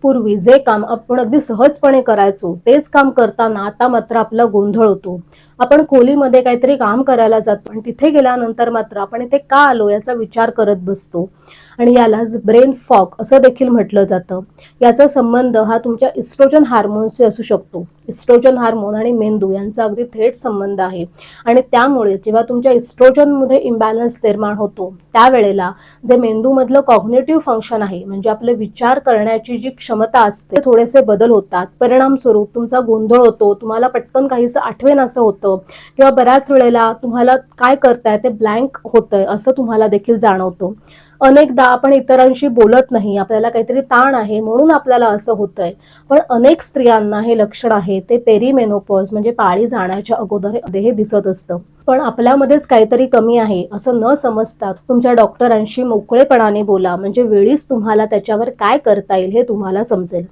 पूर्वी जे काम आपण अगदी सहजपणे करायचो तेच काम करताना आता मात्र आपला गोंधळ होतो. आपण खोलीमध्ये काहीतरी काम करायला जातो आणि तिथे गेल्यानंतर मात्र आपण इथे का आलो याचा विचार करत बसतो आणि यालाच ब्रेन फॉग असं देखील म्हटलं जातं. याचा संबंध हा तुमच्या इस्ट्रोजन हार्मोनशी असू शकतो. इस्ट्रोजन हार्मोन आणि मेंदू यांचा अगदी थेट संबंध आहे आणि त्यामुळे जेव्हा तुमच्या इस्ट्रोजनमध्ये इम्बॅलन्स निर्माण होतो त्यावेळेला जे मेंदूमधलं कॉग्निटिव्ह फंक्शन आहे म्हणजे आपले विचार करण्याची जी क्षमता असते थोडेसे बदल होतात. परिणाम स्वरूप तुमचा गोंधळ होतो, तुम्हाला पटकन काहीसं आठवेनासं होतं किंवा बऱ्याच वेळेला तुम्हाला काय करताय ते ब्लँक होतंय असं तुम्हाला देखील जाणवतं. अनेकदा आपण इतरांशी बोलत नाही, आपल्याला काहीतरी ताण आहे म्हणून आपल्याला असं होतंय. पण अनेक स्त्रियांना हे लक्षण आहे ते पेरीमेनोपॉज म्हणजे पाळी जाण्याच्या अगोदर हे दिसत असतं. पण आपल्यामध्येच काहीतरी कमी आहे असं न समजता तुमच्या डॉक्टरांशी मोकळेपणाने बोला म्हणजे वेळीच तुम्हाला त्याच्यावर काय करता येईल हे तुम्हाला समजेल.